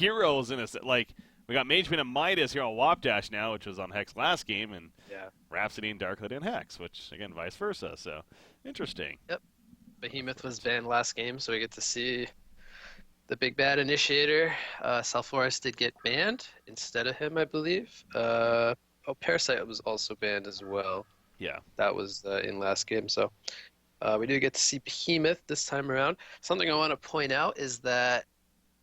heroes in a like. We got Mage Bane and Midas here on WOP Dash now, which was on Hex last game, and Rhapsody and Darklight in Hex, which again vice versa. So interesting. Yep. Behemoth was banned last game, so we get to see the big bad initiator. Salforus did get banned instead of him, I believe. Parasite was also banned as well. Yeah. That was in last game, so we do get to see Behemoth this time around. Something I want to point out is that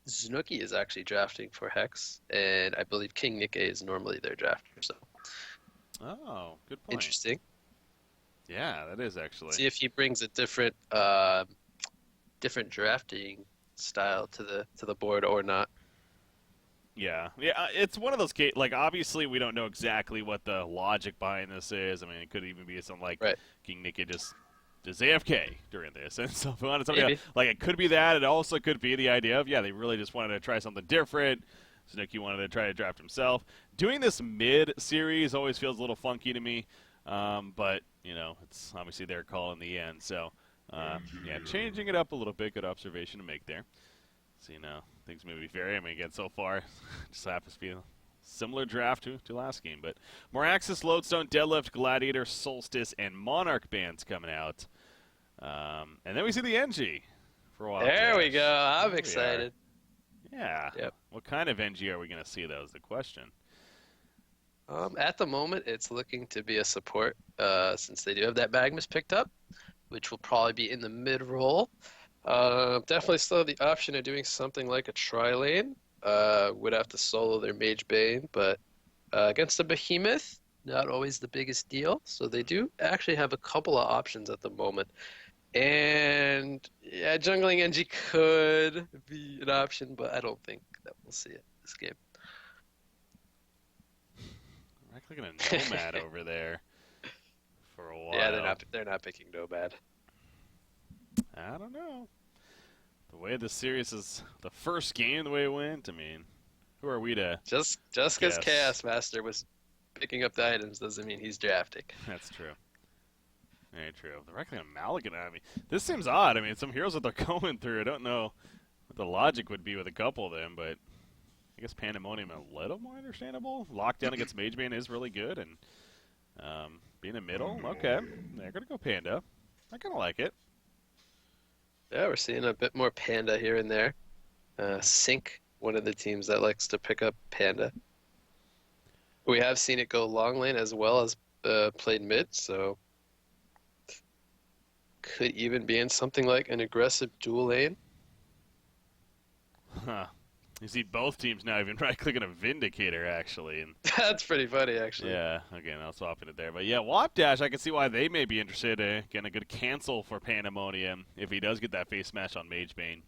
Znuki is actually drafting for Hex, and I believe King Nikke is normally their drafter, so. Oh, good point. Interesting. Yeah, that is actually. See if he brings a different different drafting style to the board or not. Yeah, it's one of those cases. Like, obviously, we don't know exactly what the logic behind this is. I mean, it could even be something like King Nikke just AFK during this, and so if we wanted something else, like it could be that. It also could be the idea of they really just wanted to try something different. Snooki wanted to try to draft himself. Doing this mid series always feels a little funky to me, but it's obviously their call in the end. So changing it up a little bit. Good observation to make there. So things may be vary. I mean, again, so far just happens to be a similar draft to last game. But Moraxis, Lodestone, Deadlift, Gladiator, Solstice, and Monarch bands coming out. And then we see the NG for a while. There we go. I'm excited. Yeah. Yep. What kind of NG are we going to see, though, is the question. At the moment, it's looking to be a support, since they do have that Magnus picked up, which will probably be in the mid-roll. Definitely still have the option of doing something like a tri-lane. Would have to solo their Mage Bane, but against a Behemoth, not always the biggest deal. So they do actually have a couple of options at the moment. And jungling NG could be an option, but I don't think that we'll see it this game. I'm clicking a Nomad over there for a while. Yeah, they're not picking Nomad. I don't know. The way the series is, the first game, the way it went, I mean, who are we to Just because Chaos Master was picking up the items doesn't mean he's drafting. That's true. Very true. The Reckling of Malikan, I mean, this seems odd. I mean, some heroes that they're going through, I don't know what the logic would be with a couple of them, but I guess Pandemonium a little more understandable. Lockdown against Mage Bane is really good, and being a middle, okay. They're going to go Panda. I kind of like it. Yeah, we're seeing a bit more Panda here and there. Sync, one of the teams that likes to pick up Panda. We have seen it go long lane as well as played mid, so could even be in something like an aggressive dual lane. Huh. You see both teams now even right-clicking a Vindicator, actually. And That's pretty funny, actually. yeah, again, I'll swap it there. But yeah, WOP Dash, I can see why they may be interested. Again, a good cancel for Pandemonium if he does get that face smash on Mage Bane.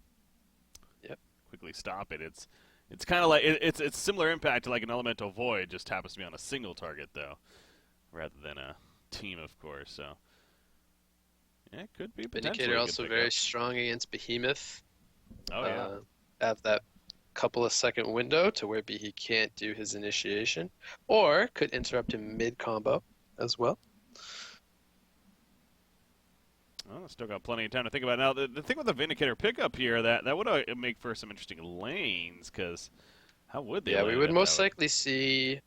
Yep. Quickly stop it. It's kind of like, it's similar impact to like an Elemental Void, just happens to be on a single target, though, rather than a team, of course. So yeah, it could be potentially. Vindicator also very strong against Behemoth. Oh, yeah. Have that couple of second window to where he can't do his initiation, or could interrupt him mid-combo as well. Well, still got plenty of time to think about it. Now, the thing with the Vindicator pickup here, that would make for some interesting lanes, because how would they? Yeah, we would most likely see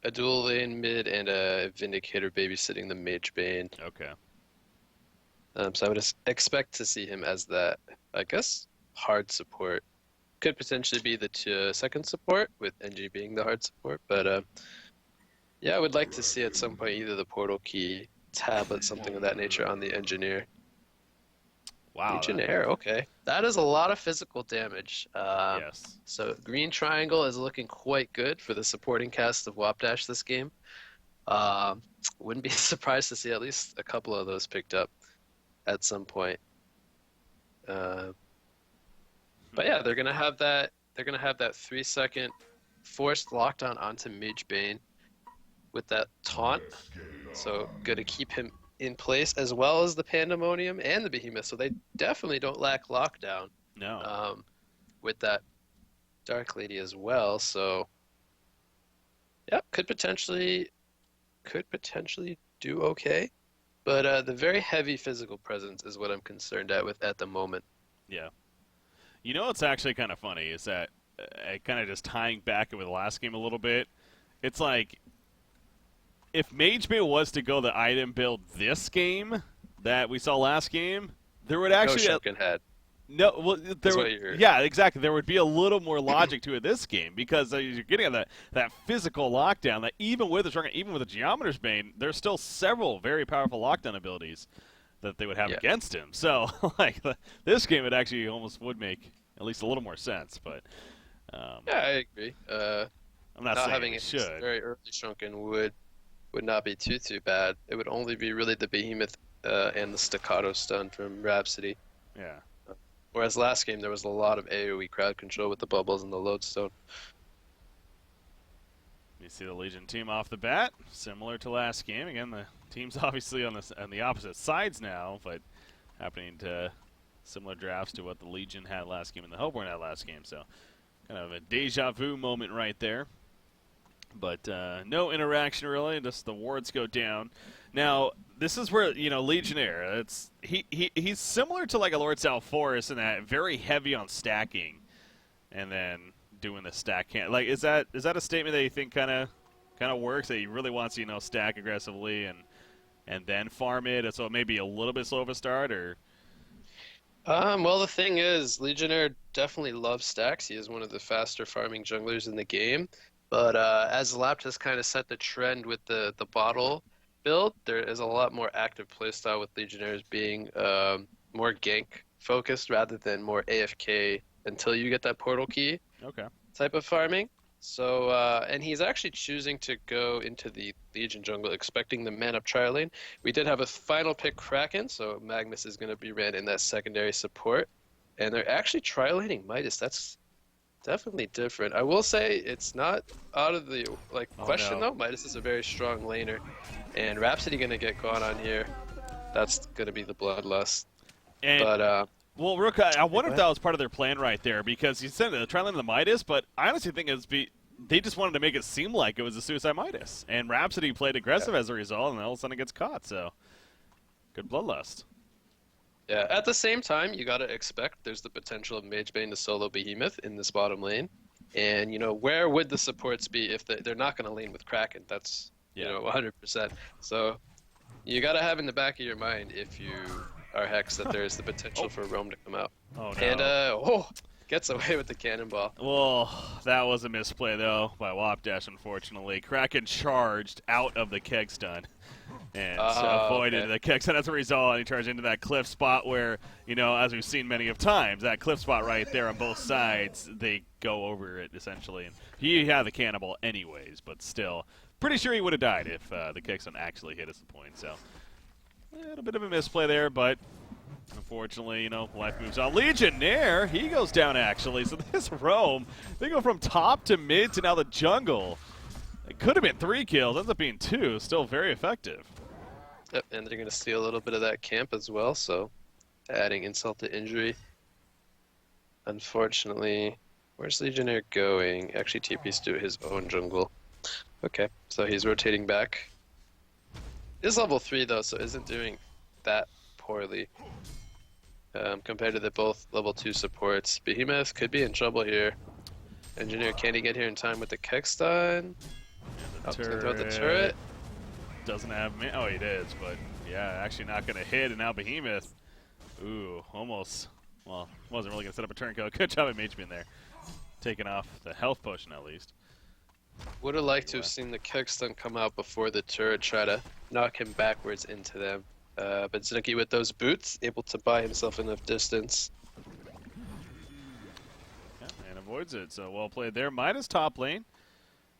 a dual lane mid and a Vindicator babysitting the Mage Bane. Okay. So I would expect to see him as that, I guess, hard support. Could potentially be the second support, with NG being the hard support. But yeah, I would like to see at some point either the Portal Key, Tablet, something of that nature on the Engineer. Wow. Engineer, okay. That is a lot of physical damage. Yes. So Green Triangle is looking quite good for the supporting cast of WOP Dash this game. Wouldn't be surprised to see at least a couple of those picked up at some point. But yeah, they're gonna have that. They're gonna have that 3-second forced lockdown onto Mage Bane with that taunt. So gonna keep him in place as well as the Pandemonium and the Behemoth. So they definitely don't lack lockdown. No. With that Dark Lady as well. So yeah, could potentially do okay. But the very heavy physical presence is what I'm concerned at the moment. Yeah. You know what's actually kind of funny is that kind of just tying back with the last game a little bit, it's like if MageBay was to go the item build this game that we saw last game, there would actually no Shunken head. no, well, yeah, exactly. There would be a little more logic to it this game because you're getting that physical lockdown. That even with the Geometer's Bane, there's still several very powerful lockdown abilities that they would have against him. So, like this game, it actually almost would make at least a little more sense. But yeah, I agree. I'm not saying having it should. Very early Shrunken would not be too bad. It would only be really the Behemoth and the staccato stun from Rhapsody. Yeah. Whereas last game there was a lot of AoE crowd control with the bubbles and the lodestone. You see the Legion team off the bat, similar to last game. Again, the team's obviously on the opposite sides now, but happening to similar drafts to what the Legion had last game and the Hellborn had last game. So kind of a deja vu moment right there. But no interaction really, just the wards go down. Now, this is where, Legionnaire, he's similar to like a Lord Salforus in that very heavy on stacking and then doing the stack like is that a statement that you think kind of works, that he really wants to, stack aggressively and then farm it, so it may be a little bit slow of a start, or well, the thing is, Legionnaire definitely loves stacks. He is one of the faster farming junglers in the game. But as Lapt has kind of set the trend with the bottle build, there is a lot more active playstyle with Legionnaires being more gank focused rather than more AFK until you get that portal key type of farming. So, and he's actually choosing to go into the Legion jungle, expecting the man up tri lane. We did have a final pick Kraken, so Magnus is going to be ran in that secondary support. And they're actually tri laning Midas. That's definitely different. I will say it's not out of the question though. Midas is a very strong laner, and Rhapsody gonna get caught on here. That's gonna be the bloodlust. But well, Rook, I wonder if that was part of their plan right there, because you said try landing the Midas, but I honestly think they just wanted to make it seem like it was a suicide Midas, and Rhapsody played aggressive as a result, and all of a sudden it gets caught. So good bloodlust. Yeah, at the same time, you gotta expect there's the potential of MageBane to solo Behemoth in this bottom lane, and where would the supports be if they're not gonna lane with Kraken? That's 100%. So you gotta have in the back of your mind, if you are Hex, that there's the potential for Rome to come out. Oh no! And gets away with the cannonball. Well, that was a misplay though by WOP Dash. Unfortunately, Kraken charged out of the keg stun and avoided the keg stun as a result, and he charged into that cliff spot where, as we've seen many of times, that cliff spot right there on both sides, they go over it essentially. And he had the cannonball anyways, but still, pretty sure he would have died if the keg stun actually hit us the point. So a little bit of a misplay there, but unfortunately, life moves on. Legionnaire, he goes down actually. So this roam, they go from top to mid to now the jungle. It could have been 3 kills, ends up being 2. Still very effective. Yep, and they're going to steal a little bit of that camp as well, so adding insult to injury. Unfortunately, where's Legionnaire going? Actually, TP's to his own jungle. Okay, so he's rotating back. Is level 3 though, so isn't doing that poorly compared to the both level 2 supports. Behemoth could be in trouble here. Engineer, can he get here in time with the keg stun? Up to the turret. Doesn't have oh, he does, but yeah, actually not going to hit, and now Behemoth. Ooh, almost. Well, wasn't really going to set up a turn kill. Good job at MageBane there. Taking off the health potion at least. Would have liked to have seen the keg stun come out before the turret try to knock him backwards into them. But Zunuki with those boots, able to buy himself enough distance. Yeah, and avoids it, so well played there. Midas top lane.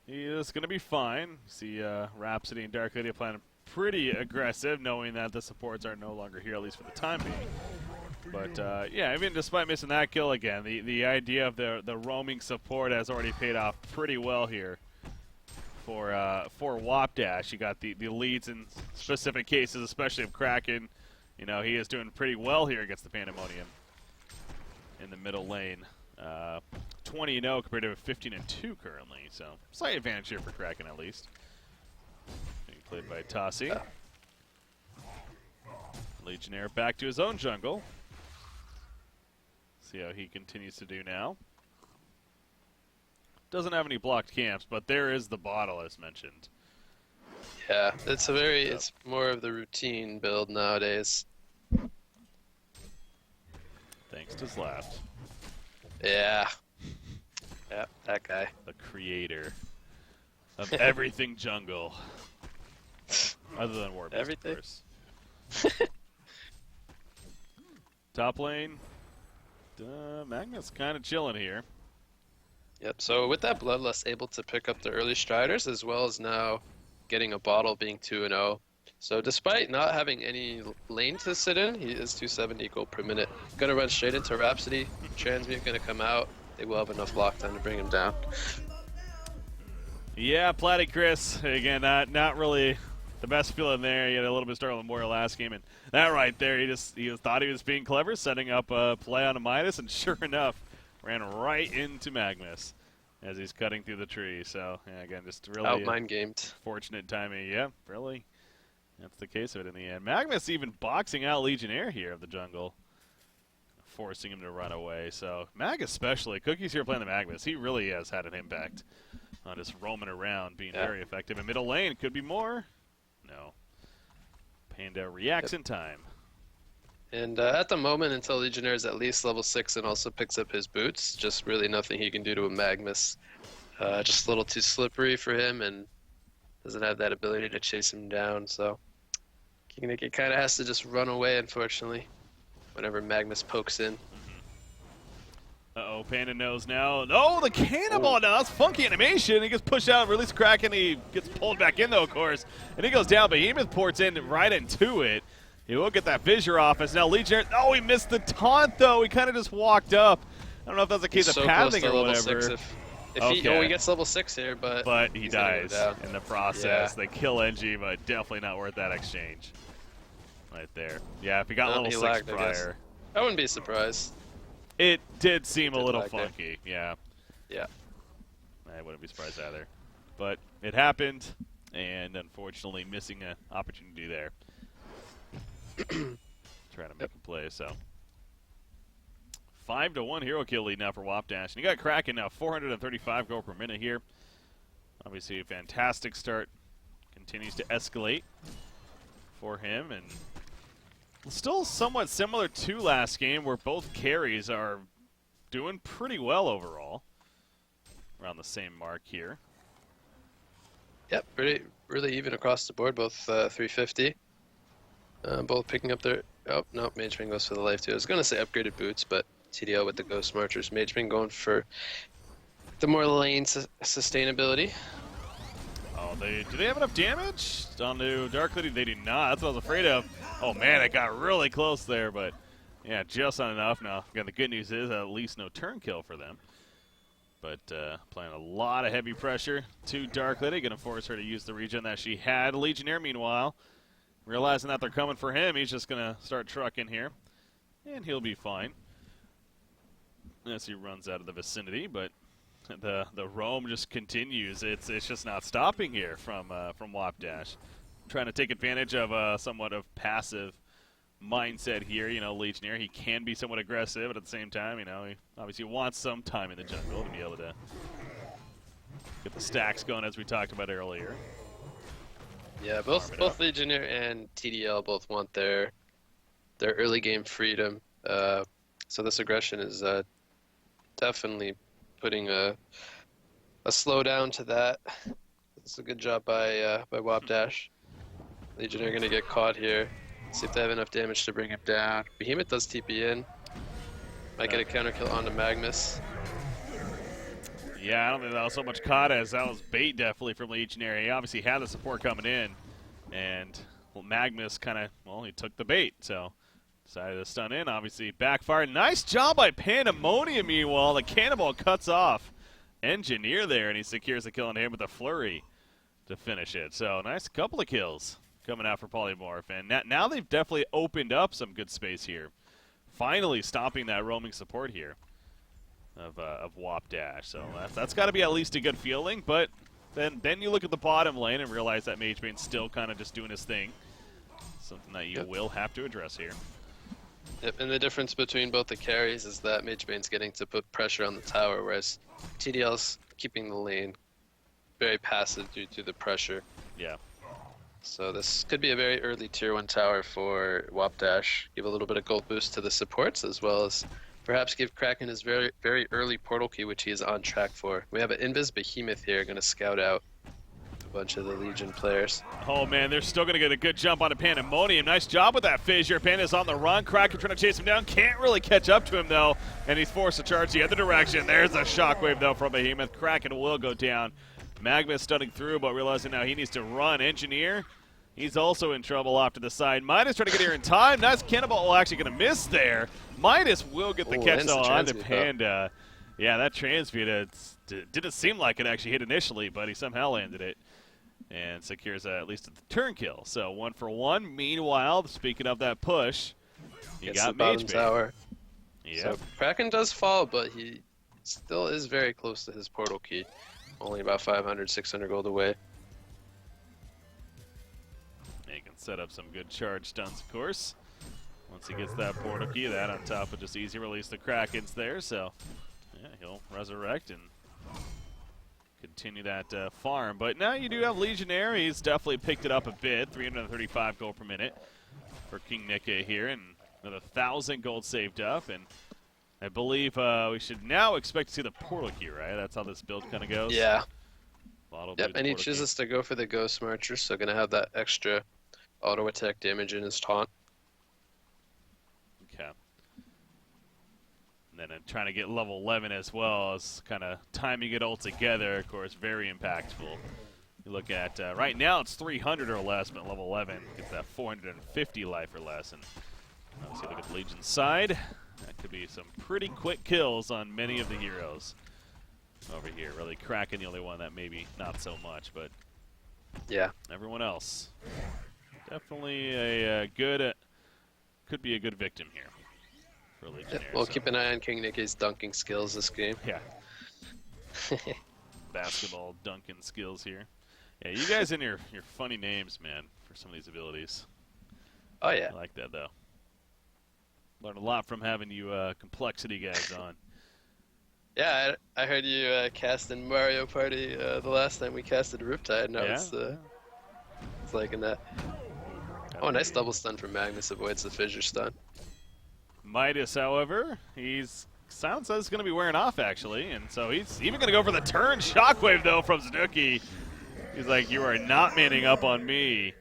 He is going to be fine. See Rhapsody and Dark Lady playing pretty aggressive, knowing that the supports are no longer here, at least for the time being. But yeah, even despite missing that kill again, the idea of the roaming support has already paid off pretty well here for WOP Dash. You got the leads in specific cases, especially of Kraken. He is doing pretty well here against the Pandemonium in the middle lane. 20-0 compared to 15-2 currently, so slight advantage here for Kraken at least. Being played by Tossi. Legionnaire back to his own jungle. See how he continues to do now. doesn't have any blocked camps, but there is the bottle as mentioned. Yeah, it's more of the routine build nowadays. Thanks to Slapped. Yeah. Yeah, that guy. The creator of everything jungle. Other than War Beast, of course. Top lane, Magnus kind of chilling here. Yep, so with that Bloodlust able to pick up the early Striders, as well as now getting a bottle being 2-0. So despite not having any lane to sit in, he is 270 gold per minute. Gonna run straight into Rhapsody, Transmute gonna come out. They will have enough lockdown to bring him down. Yeah, Platty Chris, again, not really the best feeling there. He had a little bit of start on the Memorial last game, and that right there, he thought he was being clever, setting up a play on a Midas, and sure enough, ran right into Magnus as he's cutting through the tree. So, yeah, again, just really out-mind gamed. Fortunate timing. Yeah, really. That's the case of it in the end. Magnus even boxing out Legionnaire here of the jungle, forcing him to run away. So, Mag especially, Cookie's here playing the Magnus. He really has had an impact on just roaming around, being very effective. In middle lane, could be more. No. Panda reacts in time. And at the moment, until Legionnaire is at least level 6 and also picks up his boots, just really nothing he can do to a Magnus. Just a little too slippery for him and doesn't have that ability to chase him down. So King Nikki kind of has to just run away, unfortunately, whenever Magnus pokes in. Uh-oh, Panda knows now. No, the cannonball now. That's funky animation. He gets pushed out, release crack, and he gets pulled back in, though, of course. And he goes down. Behemoth ports in right into it. He will get that fissure off as now Legionnaire. Oh, he missed the taunt, though. He kind of just walked up. I don't know if that's a case of pathing or whatever. He gets level 6 here, but he dies in the process. They kill NG, but definitely not worth that exchange. Right there. Yeah, if he got level 6 prior. I wouldn't be surprised. It did seem a little funky, yeah. Yeah. I wouldn't be surprised either. But it happened, and unfortunately missing an opportunity there. Trying to make a play, so. 5-1 hero kill lead now for WOP Dash. And you got Kraken now, 435 gold per minute here. Obviously a fantastic start. Continues to escalate for him, and still somewhat similar to last game, where both carries are doing pretty well overall. Around the same mark here. Yep, really even across the board, both 350. Both picking up their... Oh, no, Mageman goes for the life too. I was going to say upgraded boots, but TDL with the Ghost Marchers. Mageman going for the more lane sustainability. Oh, do they have enough damage onto Dark Lady? They do not. That's what I was afraid of. Oh, man, it got really close there, but yeah, just not enough. Now, again, the good news is at least no turn kill for them. But applying a lot of heavy pressure to Dark Lady, going to force her to use the regen that she had. Legionnaire, meanwhile, realizing that they're coming for him, he's just going to start trucking here, and he'll be fine as he runs out of the vicinity. But the roam just continues. It's just not stopping here from WOP Dash. Trying to take advantage of somewhat of passive mindset here. You know, Legionnaire, he can be somewhat aggressive, but at the same time, you know, he obviously wants some time in the jungle to be able to get the stacks going, as we talked about earlier. Yeah, both Legionnaire and TDL both want their early game freedom. So this aggression is definitely putting a slowdown to that. It's a good job by WOP Dash. Legionnaire going to get caught here. See if they have enough damage to bring him down. Behemoth does TP in. Might get a counter kill onto Magnus. Yeah, I don't think that was so much caught as that was bait definitely from Legionnaire. He obviously had the support coming in, and Magnus kind of, he took the bait, so decided to stun in. Obviously backfired. Nice job by Pandemonium, meanwhile. The cannonball cuts off Engineer there, and he secures the kill on him with a flurry to finish it. So nice couple of kills coming out for Polymorph, and now they've definitely opened up some good space here. Finally stopping that roaming support here of WOP Dash. So that's got to be at least a good feeling, but then you look at the bottom lane and realize that Magebane's still kind of just doing his thing. Something that you will have to address here. Yep, and the difference between both the carries is that Magebane's getting to put pressure on the tower, whereas TDL's keeping the lane very passive due to the pressure. Yeah. So this could be a very early tier 1 tower for WOP Dash. Give a little bit of gold boost to the supports, as well as perhaps give Kraken his very, very early portal key, which he is on track for. We have an Invis Behemoth here, going to scout out a bunch of the Legion players. Oh man, they're still going to get a good jump on a Pandemonium. Nice job with that Fissure. Panda's on the run. Kraken trying to chase him down. Can't really catch up to him though, and he's forced to charge the other direction. There's a shockwave though from Behemoth. Kraken will go down. Magma stunning through, but realizing now he needs to run. Engineer, he's also in trouble off to the side. Midas trying to get here in time. Nice cannonball, actually going to miss there. Midas will get the catch though on the Panda. Yeah, that transmute, didn't seem like it actually hit initially, but he somehow landed it. And secures at least a turn kill. So 1 for 1. Meanwhile, speaking of that push, you got Mage tower. Yeah. So Kraken does fall, but he still is very close to his portal key. Only about 500, 600 gold away. He can set up some good charge stunts, of course. Once he gets that portal key, that on top of just easy release the Krakens there. So yeah, he'll resurrect and continue that farm. But now you do have Legionnaire. He's definitely picked it up a bit. 335 gold per minute for King Nika here, and another 1,000 gold saved up. And I believe we should now expect to see the portal key, right? That's how this build kind of goes. Yeah. Yep, and he chooses to go for the Ghost Marcher, so going to have that extra auto attack damage in his taunt. Okay. And then trying to get level 11 as well as kind of timing it all together, of course, very impactful. You look at, right now it's 300 or less, but level 11 gets that 450 life or less. And obviously look at the Legion's side. That could be some pretty quick kills on many of the heroes over here. Really Kraken the only one that maybe not so much, but yeah, everyone else definitely a good, could be a good victim here for Legionnaire. We'll keep an eye on King Nikki's dunking skills this game. Yeah. Basketball dunking skills here. Yeah, you guys in your funny names, man, for some of these abilities. Oh yeah. I like that though. Learned a lot from having you complexity guys on. Yeah, I heard you cast in Mario Party the last time we casted Riptide. No, yeah? It's liking that. Oh, nice double stun from Magnus, avoids the fissure stun. Midas, however, sounds like he's going to be wearing off actually, and so he's even going to go for the turn shockwave though from Zanuki. He's like, you are not manning up on me.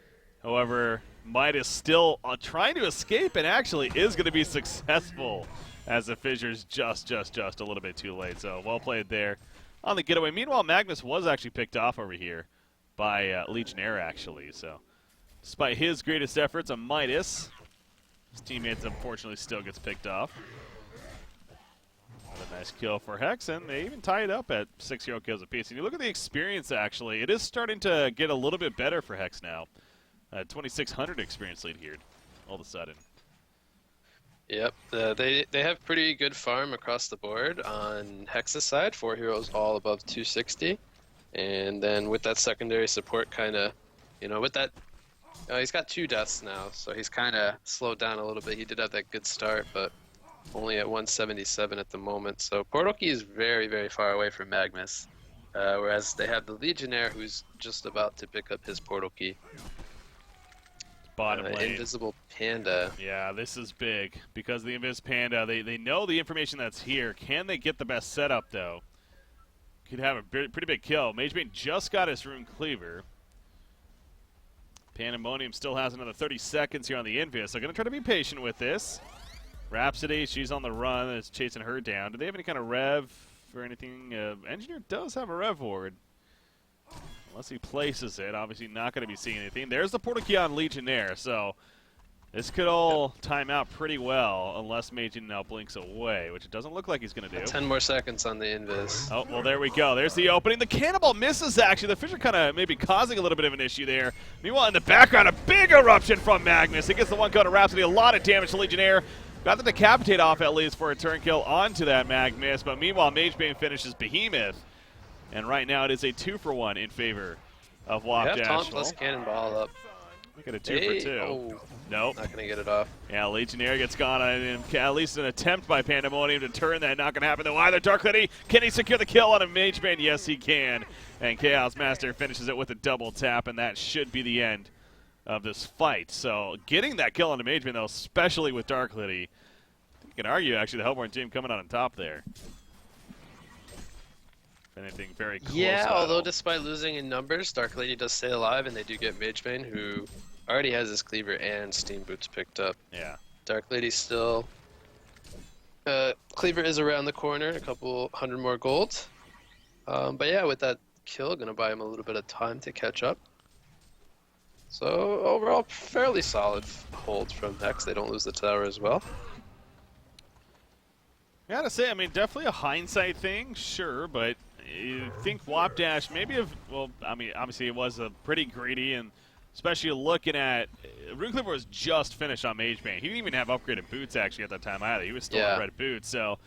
However, Midas still trying to escape and actually is going to be successful as the fissure's just a little bit too late. So well played there on the getaway. Meanwhile, Magnus was actually picked off over here by Legionnaire actually. So despite his greatest efforts on Midas, his teammates unfortunately still gets picked off. Another nice kill for Hex, and they even tie it up at 6 hero kills apiece. And you look at the experience actually, it is starting to get a little bit better for Hex now. 2,600 experience lead here, all of a sudden. Yep, they have pretty good farm across the board on Hex's side. 4 heroes all above 260, and then with that secondary support, kind of, with that, he's got 2 deaths now, so he's kind of slowed down a little bit. He did have that good start, but only at 177 at the moment. So Portal Key is very, very far away from Magnus, whereas they have the Legionnaire who's just about to pick up his Portal Key. Bottom lane. Invisible Panda. Yeah, this is big because the Invis Panda, they know the information that's here. Can they get the best setup, though? Could have a pretty big kill. Magebane just got his Rune Cleaver. Pandemonium still has another 30 seconds here on the Invis. They're going to try to be patient with this. Rhapsody, she's on the run. It's chasing her down. Do they have any kind of rev or anything? Engineer does have a rev ward. Unless he places it, obviously not going to be seeing anything. There's the Portal Key on Legionnaire, so this could all time out pretty well unless Magein now blinks away, which it doesn't look like he's going to do. 10 more seconds on the Invis. Oh, well, there we go. There's the opening. The cannonball misses, actually. The Fissure kind of maybe causing a little bit of an issue there. Meanwhile, in the background, a big eruption from Magnus. He gets the one code of Rhapsody. A lot of damage to Legionnaire. Got the Decapitate off at least for a turn kill onto that Magnus, but meanwhile, Magebane finishes Behemoth. And right now it is a 2-for-1 in favor of WOP Dash. Tauntless Cannonball up. Look at a 2 for 2. Oh, Nope. not going to get it off. Yeah, Legionnaire gets gone on him. At least an attempt by Pandemonium to turn that. Not going to happen though either. Dark Lady, can he secure the kill on a Mage Bane? Yes, he can. And Chaos Master finishes it with a double tap, and that should be the end of this fight. So getting that kill on a Mage Bane, though, especially with Dark Lady, you can argue actually the Hellborn team coming out on top there. If anything, very close. Yeah, battle. although despite losing in numbers, Dark Lady does stay alive, and they do get Mage Bane, who already has his Cleaver and Steam Boots picked up. Yeah. Dark Lady still. Cleaver is around the corner, a couple hundred more gold. But yeah, with that kill, gonna buy him a little bit of time to catch up. So overall, fairly solid hold from Hex. They don't lose the tower as well. I gotta say, I mean, definitely a hindsight thing, sure, but you think WOP Dash maybe have, well, I mean, obviously it was a pretty greedy, and especially looking at, Runecleaver was just finished on Mage Bane. He didn't even have upgraded boots actually at that time either. He was still in red boots, so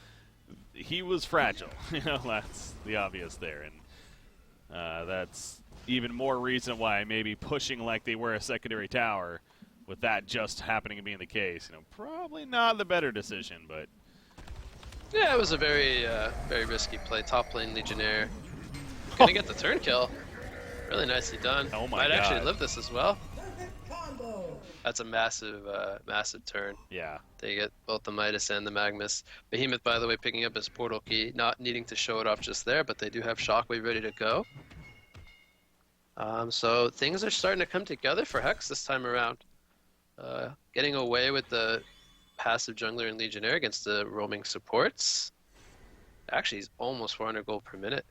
he was fragile. You know, that's the obvious there, and that's even more reason why maybe pushing like they were a secondary tower, with that just happening to be the case. You know, probably not the better decision, but. Yeah, it was a very, very risky play. Top lane Legionnaire. Gonna get the turn kill. Really nicely done. Oh my Might God. actually live this as well. That's a massive, massive turn. Yeah. They get both the Midas and the Magnus. Behemoth, by the way, picking up his portal key, not needing to show it off just there, but they do have Shockwave ready to go. So things are starting to come together for Hex this time around. Getting away with the passive jungler and Legionnaire against the roaming supports. Actually, he's almost 400 gold per minute.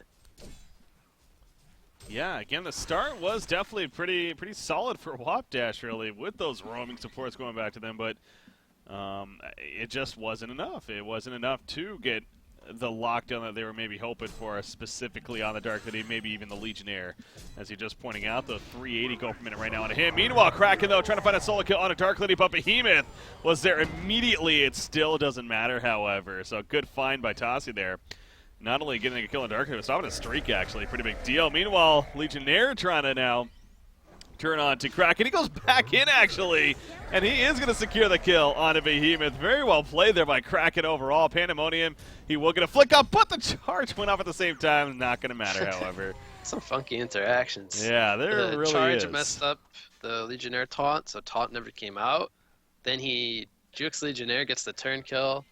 Yeah, again, the start was definitely pretty solid for WOP Dash, really, with those roaming supports going back to them, but it just wasn't enough. It wasn't enough to get the lockdown that they were maybe hoping for, specifically on the Dark Lady, maybe even the Legionnaire. As you're just pointing out, the 380 gold per minute right now on him. Meanwhile, Kraken, though, trying to find a solo kill on a Dark Lady, but Behemoth was there immediately. It still doesn't matter, however. So good find by Tassi there. Not only getting a kill on Dark Lady, but stopping a streak, actually. Pretty big deal. Meanwhile, Legionnaire trying to now turn on to Kraken. He goes back in, actually, and he is going to secure the kill on a Behemoth. Very well played there by Kraken overall. Pandemonium, he will get a flick up, but the charge went off at the same time. Not going to matter, however. Some funky interactions. Yeah, there really charge is. messed up the Legionnaire taunt, so taunt never came out. Then he jukes Legionnaire, gets the turn kill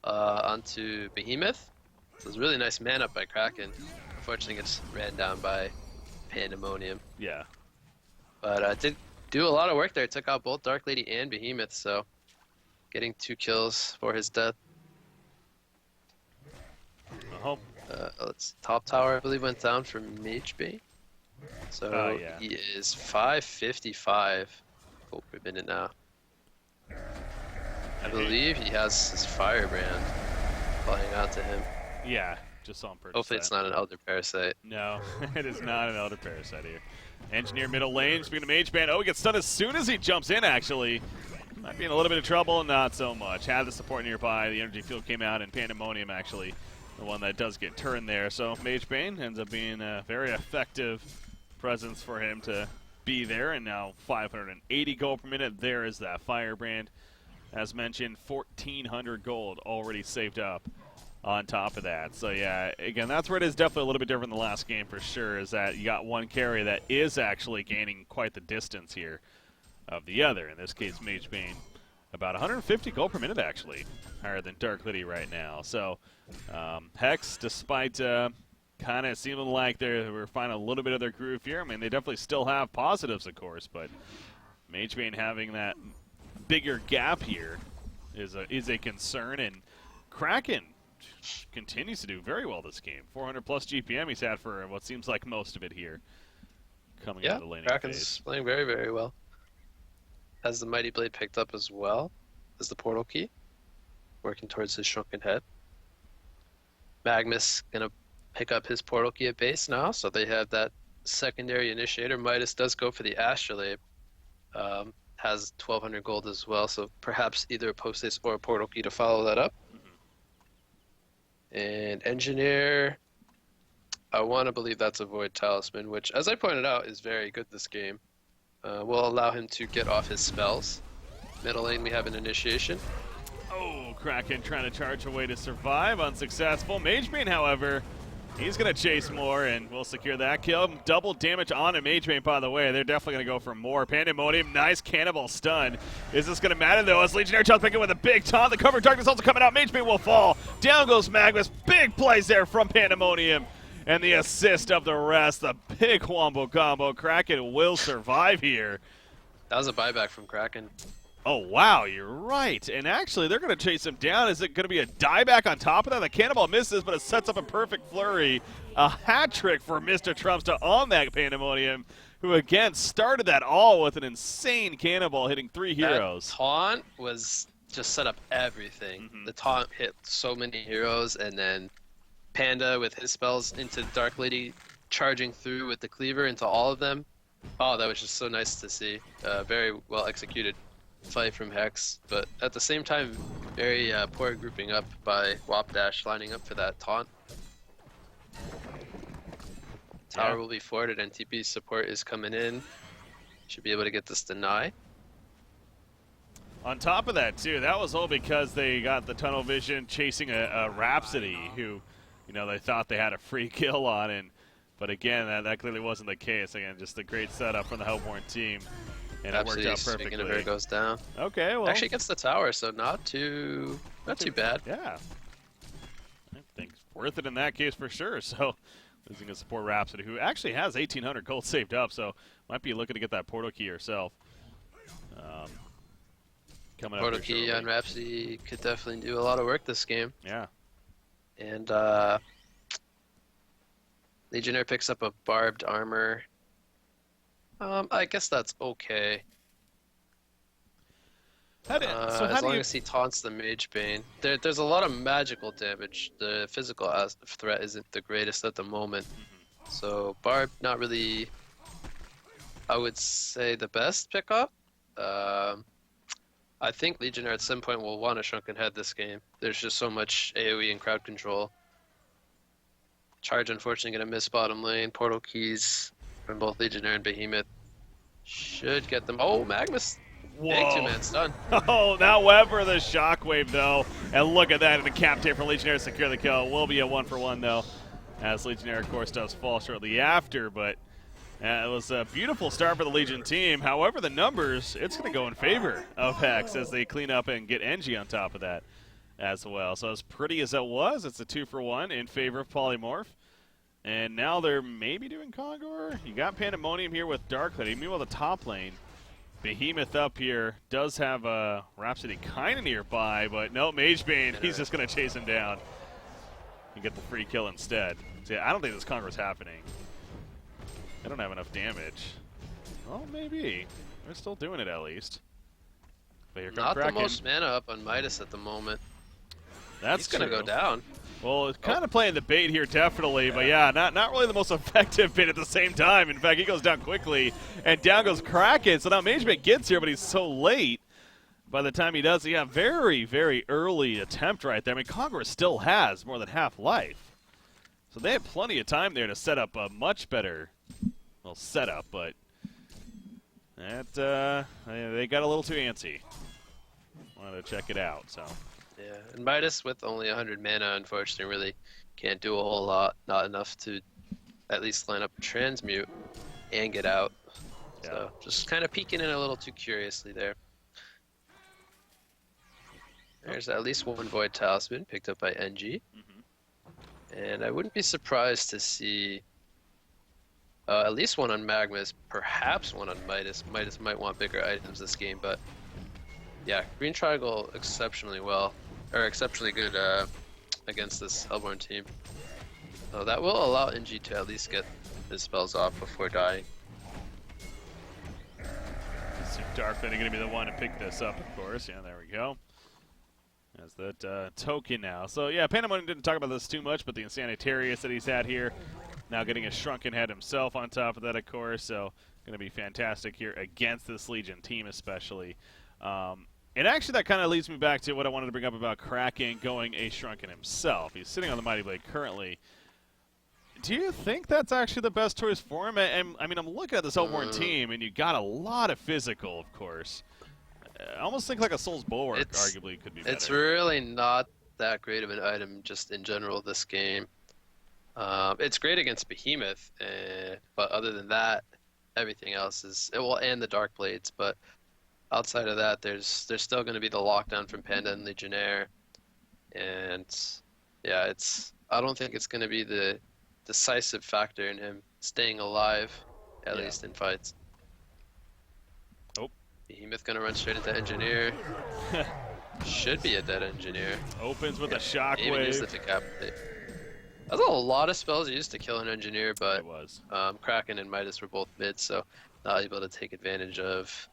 onto Behemoth. So it was a really nice man up by Kraken. Unfortunately, gets ran down by Pandemonium. Yeah. But did do a lot of work there. Took out both Dark Lady and Behemoth, so getting 2 kills for his death. Top tower, I believe, went down for Mage Bane. So yeah. he is 555 gold per minute now. I believe he has his Firebrand flying out to him. Yeah, just on purpose. Hopefully it's not an Elder Parasite. No, it is not an Elder Parasite here. Engineer middle lane, speaking of Mage Bane. Oh, he gets stunned as soon as he jumps in, actually. Might be in a little bit of trouble, not so much. Had the support nearby, the energy field came out, and Pandemonium, actually, the one that does get turned there. So Mage Bane ends up being a very effective presence for him to be there, and now 580 gold per minute. There is that Firebrand. As mentioned, 1,400 gold already saved up on top of that. So yeah, again, that's where it is definitely a little bit different than the last game for sure, is that you got one carry that is actually gaining quite the distance here of the other. In this case, Mage Bane, about 150 gold per minute actually, higher than Dark Lady right now. So Hex, despite kind of seeming like we're finding a little bit of their groove here, I mean, they definitely still have positives, of course, but Mage Bane having that bigger gap here is a concern, and Kraken continues to do very well this game. 400 plus GPM he's had for what seems like most of it here. Coming out of the laning Kraken's phase. playing very, very well. Has the Mighty Blade picked up as well as the portal key, working towards his shrunken head. Magnus gonna pick up his portal key at base now, so they have that secondary initiator. Midas does go for the Astrolabe. Has 1,200 gold as well, so perhaps either a post haste or a portal key to follow that up. And Engineer, I want to believe that's a Void Talisman, which, as I pointed out, is very good this game. We'll allow him to get off his spells. Middle lane, we have an initiation. Oh, Kraken trying to charge away to survive, unsuccessful. Magebane, however, he's going to chase more, and we'll secure that kill. Double damage on a Magebane, by the way. They're definitely going to go for more. Pandemonium, nice cannibal stun. Is this going to matter, though, as Legionnaire Chuck picking with a big taunt. The cover of darkness also coming out. Magebane will fall. Down goes Magnus. Big plays there from Pandemonium. And the assist of the rest. The big wombo combo. Kraken will survive here. That was a buyback from Kraken. Oh, wow, you're right. And actually, they're going to chase him down. Is it going to be a dieback on top of that? The cannonball misses, but it sets up a perfect flurry. A hat trick for Mr. Trumps to on that Pandemonium, who again started that all with an insane cannonball hitting 3 heroes. That taunt was just set up everything. The taunt hit so many heroes, and then Panda with his spells into Dark Lady charging through with the cleaver into all of them. Oh, that was just so nice to see. Very well executed fight from Hex, but at the same time, very poor grouping up by WOP Dash lining up for that taunt. Tower will be forwarded and TP support is coming in. Should be able to get this deny. On top of that, too, that was all because they got the tunnel vision chasing a Rhapsody who, you know, they thought they had a free kill on. But again, that clearly wasn't the case. Again, just a great setup from the Hellborn team. And Rhapsody, it worked out perfectly. Inhibitor goes down. Okay, well. Actually gets the tower, so not too bad. Yeah. I think it's worth it in that case for sure. So, losing a support Rhapsody, who actually has 1,800 gold saved up, so might be looking to get that portal key herself. Coming Portal up key shortly. on Rhapsody could definitely do a lot of work this game. Yeah. And Legionnaire picks up a barbed armor. I guess that's okay. As long as he taunts the Magebane. There's a lot of magical damage. The physical threat isn't the greatest at the moment. So Barb, not really, I would say, the best pickup. I think Legionnaire at some point will want a Shrunken Head this game. There's just so much AoE and crowd control. Charge, unfortunately, going to miss bottom lane. Portal keys from both Legionnaire and Behemoth should get them. Oh, Magnus. Whoa. Big two-man stun. Oh, now Weber the shockwave, though. And look at that, and the Captain for Legionnaire to secure the kill. It will be a 1-for-1, though, as Legionnaire, of course, does fall shortly after. But it was a beautiful start for the Legion team. However, the numbers, it's going to go in favor of Hex as they clean up and get NG on top of that as well. So as pretty as it was, it's a 2-for-1 in favor of Polymorph. And now they're maybe doing Kongor. You got Pandemonium here with Dark Lady. Meanwhile, the top lane, Behemoth up here does have a Rhapsody kind of nearby, but no, Magebane, he's just going to chase him down and get the free kill instead. See, I don't think this Kongor's happening. They don't have enough damage. Well, maybe. They're still doing it at least. But here comes Not Kraken. the most mana up on Midas at the moment. That's He's going to go down. Well, it's kind of playing the bait here, definitely. But yeah, not really the most effective bait at the same time. In fact, he goes down quickly, and down goes Kraken. So now Magebane gets here, but he's so late. By the time he does, yeah, very, very early attempt right there. I mean, Kongor still has more than half life. So they had plenty of time there to set up a much better, well, setup, but that they got a little too antsy. Wanted to check it out, so. Yeah, and Midas with only 100 mana, unfortunately, really can't do a whole lot. Not enough to at least line up a transmute and get out. Yeah. So just kind of peeking in a little too curiously there. There's at least one Void Talisman picked up by NG. And I wouldn't be surprised to see at least one on Magnus, perhaps one on Midas. Midas might want bigger items this game, but yeah, Green Triangle exceptionally good against this Hellborn team. So that will allow NG to at least get his spells off before dying. Dark Lady going to be the one to pick this up, of course. Yeah, there we go. As that token now. So yeah, Pandemonium didn't talk about this too much, but the Insanitarius that he's had here, now getting a Shrunken Head himself on top of that, of course. So going to be fantastic here against this Legion team, especially. And actually, that kind of leads me back to what I wanted to bring up about Kraken going a Shrunken himself. He's sitting on the Mighty Blade currently. Do you think that's actually the best choice for him? I mean, I'm looking at this Hellborn team, and you got a lot of physical, of course. I almost think like a Soul's Bulwark arguably could be better. It's really not that great of an item just in general this game. It's great against Behemoth, but other than that, everything else is and the Dark Blades. But outside of that, there's still going to be the lockdown from Panda and Legionnaire, and yeah, I don't think it's going to be the decisive factor in him staying alive, at least in fights. Oh, Behemoth going to run straight into Engineer. Should be a dead Engineer. Opens with a Shockwave. Even use the Decapitate. That's a lot of spells used to kill an Engineer, but it was. Kraken and Midas were both mid, so not able to take advantage of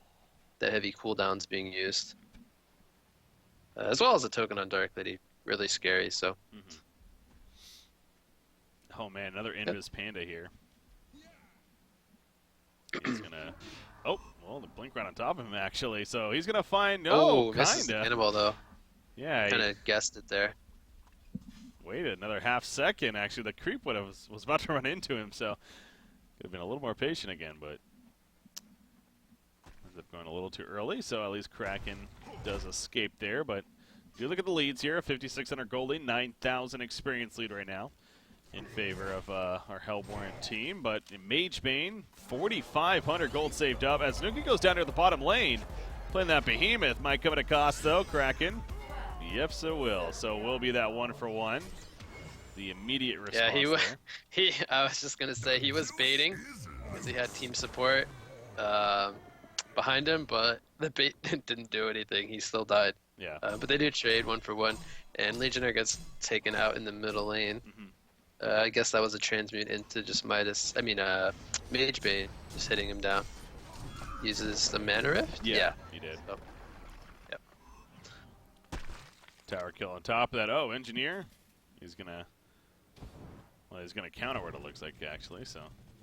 the heavy cooldowns being used. As well as a token on Dark Lady. Really scary, so. Oh man, another Invis Panda here. He's gonna. Oh, well, the blink right on top of him actually. So he's gonna find misses the cannonball though. Yeah, kind of guessed it there. Waited another half second. Actually, the creep was about to run into him, so could have been a little more patient again, but ends up going a little too early. So at least Kraken does escape there. But if you look at the leads here, 5,600 gold lead, 9,000 experience lead right now in favor of our Hellborn team. But in Magebane, 4,500 gold saved up as Nuki goes down to the bottom lane. Playing that Behemoth might come at a cost though, Kraken. Yep, so will. So will be that 1-for-1. The immediate response. Yeah, I was just gonna say he was baiting because he had team support behind him, but the bait didn't do anything. He still died. Yeah. But they do trade 1-for-1, and Legionnaire gets taken out in the middle lane. I guess that was a transmute into just Magebane, just hitting him down. Uses the Mana Rift? Yeah, he did. So, yep. Tower kill on top of that. Oh, Engineer. He's gonna counter what it looks like actually. So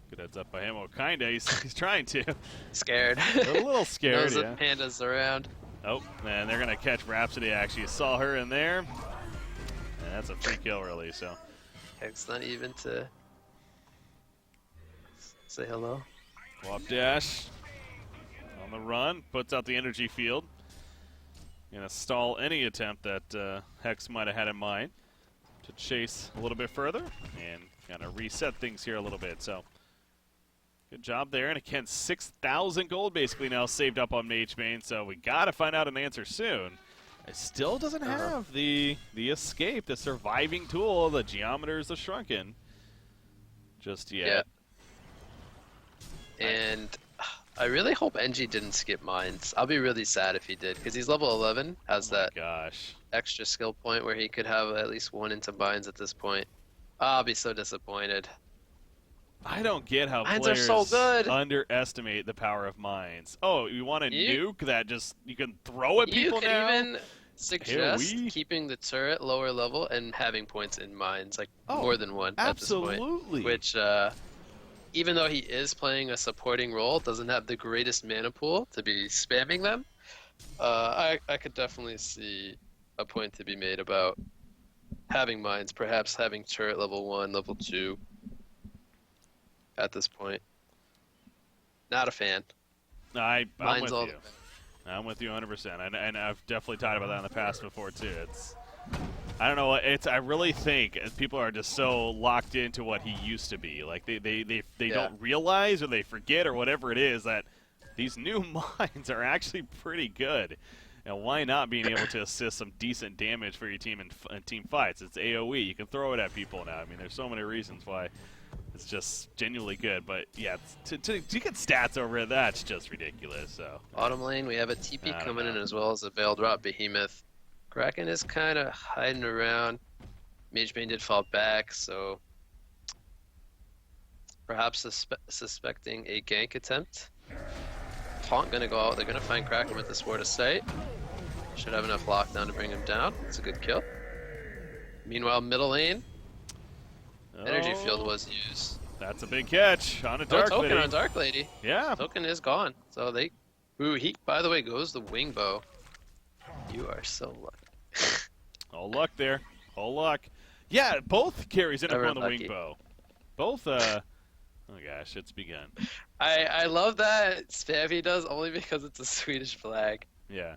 good heads up by him. Oh, kinda. He's trying to. Scared. A little scared. Knows the Panda's around. Oh, and they're gonna catch Rhapsody. Actually, you saw her in there. And that's a free kill, really. So. Heck's not even to say hello. WOP dash on the run. Puts out the energy field. Gonna stall any attempt that Hex might have had in mind to chase a little bit further and kind of reset things here a little bit. So good job there. And again, 6,000 gold basically now saved up on Magebane. So we got to find out an answer soon. It still doesn't have the escape, the surviving tool, the geometers of Shrunken just yet. Yeah. And I really hope NG didn't skip mines. I'll be really sad if he did, because he's level 11, has extra skill point where he could have at least one into mines at this point. I'll be so disappointed. I don't get how mines players are so good. Underestimate the power of mines. Oh, you want a nuke that just you can throw at people now? You could even suggest keeping the turret lower level and having points in mines, like more than one at this point. Which, even though he is playing a supporting role, doesn't have the greatest mana pool to be spamming them. I could definitely see a point to be made about having mines, perhaps having turret level 1, level 2 at this point. Not a fan. I'm with you. I'm with you 100%. And I've definitely talked about that in the past before, too. I don't know. I really think people are just so locked into what he used to be. Like they don't realize or they forget or whatever it is that these new mines are actually pretty good. And why not being able to assist some decent damage for your team in team fights? It's AoE. You can throw it at people now. I mean, there's so many reasons why it's just genuinely good. But yeah, to get stats over it, that's just ridiculous. So bottom lane, we have a TP coming in as well as a Veil Drop Behemoth. Kraken is kind of hiding around. Magebane did fall back, so perhaps suspecting a gank attempt. Taunt gonna go out. They're gonna find Kraken with the Sword of Sight. Should have enough lockdown to bring him down. It's a good kill. Meanwhile, middle lane, energy field was used. That's a big catch on a Dark Lady. Token on Dark Lady. Yeah. Token is gone. So they. Ooh, by the way, goes the wing bow. You are so lucky. All luck there. All luck. Yeah, both carries end up on the wing bow. Both, oh gosh, it's begun. I love that spam he does only because it's a Swedish flag. Yeah.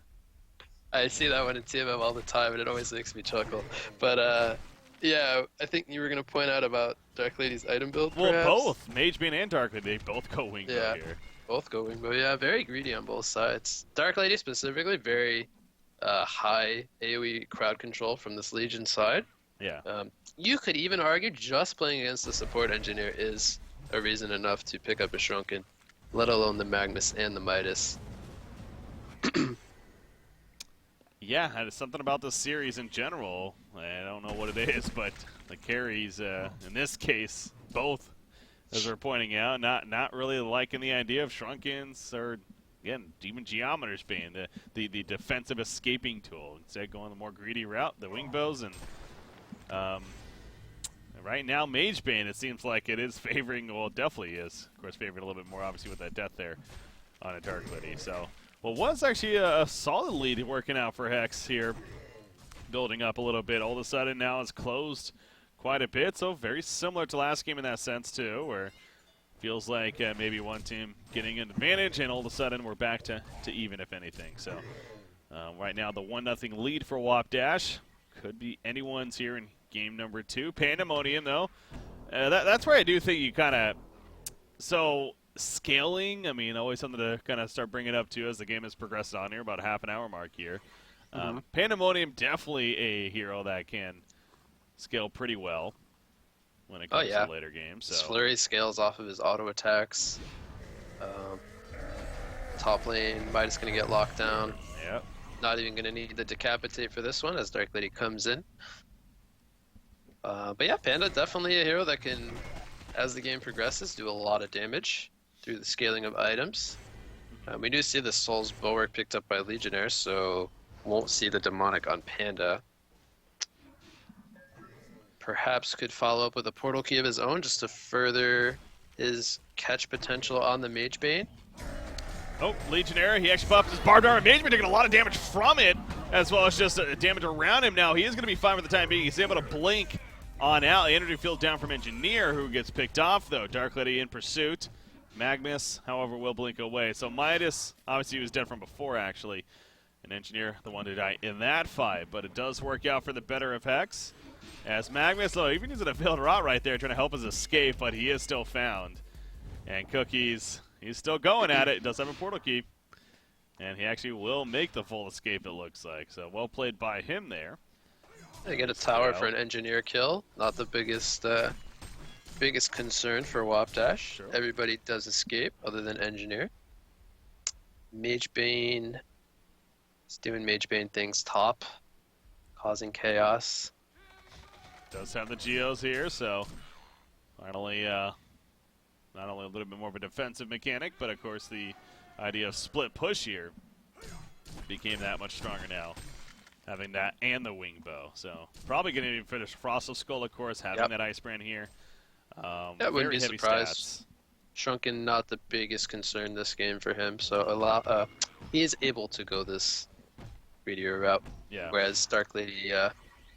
I see that one in TMM all the time, and it always makes me chuckle. But yeah, I think you were gonna point out about Dark Lady's item build. Well, perhaps? both Mage Bane and Dark Lady, they both go Wingbow Yeah. here. Both go Wingbow. Yeah, very greedy on both sides. Dark Lady specifically, very high AoE crowd control from this Legion side. Yeah. You could even argue just playing against the support engineer is a reason enough to pick up a Shrunken, let alone the Magnus and the Midas. Yeah, it's something about this series in general. I don't know what it is, but the carries, in this case, both, as we're pointing out, not really liking the idea of Shrunkens or, again, even Geometers being the defensive escaping tool. Instead, going the more greedy route, the Wingbows, and right now, Mage Bane, it seems like it is favoring, well, it definitely is, of course, favoring a little bit more, obviously, with that death there on a Dark Lady. So, well, was actually a solid lead working out for Hex here, building up a little bit. All of a sudden now it's closed quite a bit, so very similar to last game in that sense too, where it feels like maybe one team getting an advantage, and all of a sudden we're back to even, if anything. So right now the 1-0 lead for WOP Dash could be anyone's here in game number 2. Pandemonium though, that's where I do think you kind of, so scaling, I mean, always something to kind of start bringing up too as the game has progressed on here, about half an hour mark here. Pandemonium, definitely a hero that can scale pretty well when it comes to later games. So. His flurry scales off of his auto attacks. Top lane, Midas going to get locked down. Yep. Not even going to need the decapitate for this one as Dark Lady comes in. But yeah, Panda definitely a hero that can, as the game progresses, do a lot of damage through the scaling of items. We do see the Soul's Bulwark picked up by Legionnaires, so won't see the Demonic on Panda. Perhaps could follow up with a Portal Key of his own just to further his catch potential on the Mage Bane. Oh, Legionnaire, he actually buffed his Barbed Armor. Mage Bane taking a lot of damage from it, as well as just damage around him now. He is going to be fine for the time being. He's able to blink on out. Energy field down from Engineer, who gets picked off, though. Dark Lady in pursuit. Magnus, however, will blink away. So Midas, obviously he was dead from before, actually. An Engineer, the one to die in that fight. But it does work out for the better of Hex. As Magnus, though, even using a Veiled Rot right there, trying to help his escape, but he is still found. And Cookies, he's still going at it. Does have a Portal Key. And he actually will make the full escape, it looks like. So well played by him there. They get a tower for an Engineer kill. Not the biggest concern for WOP Dash. Sure. Everybody does escape other than Engineer. Mage Bane is doing Mage Bane things top, causing chaos. Does have the Geos here, so finally not only a little bit more of a defensive mechanic, but of course the idea of split push here became that much stronger now, having that and the Wingbow. So probably going to finish Frost of Skull, of course, having that Ice Brand here. That wouldn't be surprised. Stats. Shrunken not the biggest concern this game for him, so he is able to go this greedier route. Yeah. Whereas Dark Lady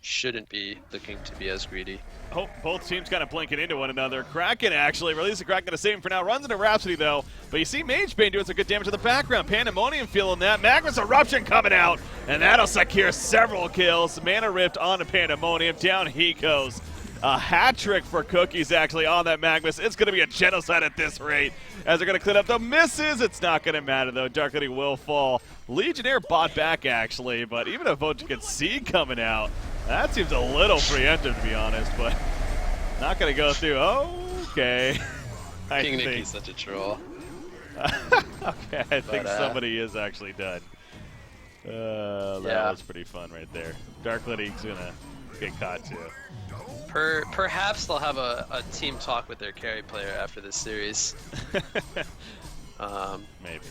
shouldn't be looking to be as greedy. Oh, both teams kind of blinking into one another. Kraken actually releasing Kraken to save him for now. Runs into Rhapsody though, but you see Mage Bane doing some good damage in the background. Pandemonium feeling that. Magnus Eruption coming out, and that'll secure several kills. Mana Rift onto Pandemonium. Down he goes. A hat trick for Cookies actually on that Magnus. It's going to be a genocide at this rate as they're going to clean up the misses. It's not going to matter though. Dark Lady will fall. Legionnaire bought back actually, but even if you can see coming out, that seems a little preemptive to be honest, but not going to go through. Okay. King Nicky's such a troll. Okay, I think somebody is actually done. That was pretty fun right there. Dark Lady's going to get caught too. Perhaps they'll have a team talk with their carry player after this series. Maybe.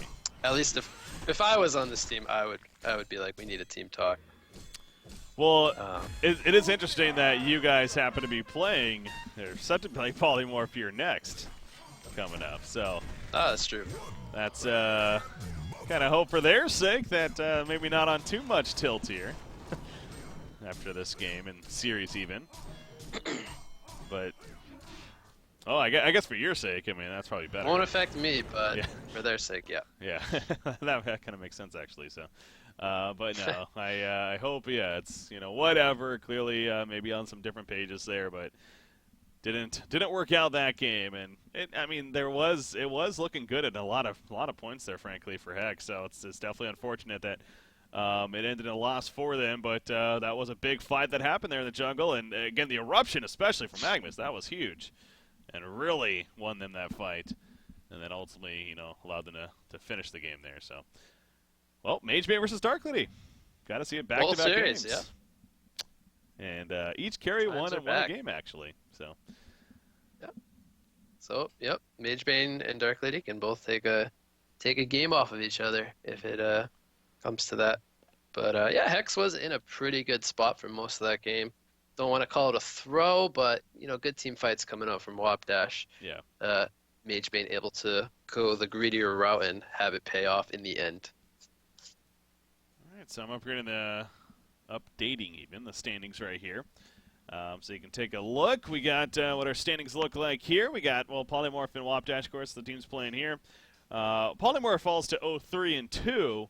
At least if I was on this team, I would be like, we need a team talk. Well, it is interesting that you guys happen to be playing. They're set to play Polymorph here next, coming up. So. That's true. That's kind of hope for their sake that maybe not on too much tilt here after this game and series even. But Oh, I guess for your sake, I mean, that's probably better. Won't affect me, but yeah. for their sake, yeah. Yeah, that kind of makes sense, actually, so. But no, I hope, yeah, it's, whatever. Clearly, maybe on some different pages there, but didn't work out that game. And, I mean, it was looking good at a lot of points there, frankly, for Hex, so it's definitely unfortunate that it ended in a loss for them, but that was a big fight that happened there in the jungle, and again, the eruption, especially for Magnus, that was huge, and really won them that fight, and then ultimately, allowed them to finish the game there. So, well, Magebane versus Dark Lady, got to see it back-to-back games, yeah. And each carry won a game actually. So, yep. So, yep, Magebane and Dark Lady can both take a game off of each other if it comes to that. But yeah, Hex was in a pretty good spot for most of that game. Don't want to call it a throw, but good team fights coming out from WOP Dash. Yeah. Magebane able to go the greedier route and have it pay off in the end. All right, so I'm updating even the standings right here. So you can take a look. We got what our standings look like here. We got, Polymorph and WOP Dash, of course, the team's playing here. Polymorph falls to 0-3 and 2.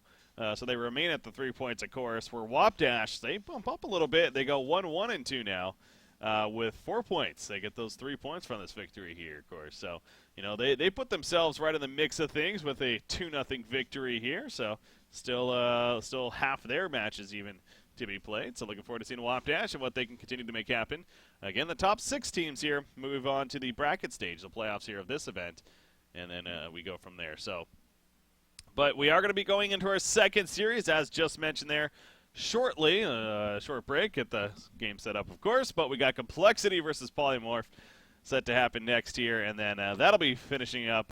So they remain at the 3 points, of course. Where WOP Dash, they bump up a little bit. They go 1-1 and 2 now with 4 points. They get those 3 points from this victory here, of course. So, they put themselves right in the mix of things with a 2-0 victory here. So still half their matches even to be played. So looking forward to seeing WOP Dash and what they can continue to make happen. Again, the top 6 teams here move on to the bracket stage, the playoffs here of this event. And then we go from there. But we are going to be going into our second series, as just mentioned there, shortly. A short break, get the game set up, of course. But we got Complexity versus Polymorph set to happen next year, and then that'll be finishing up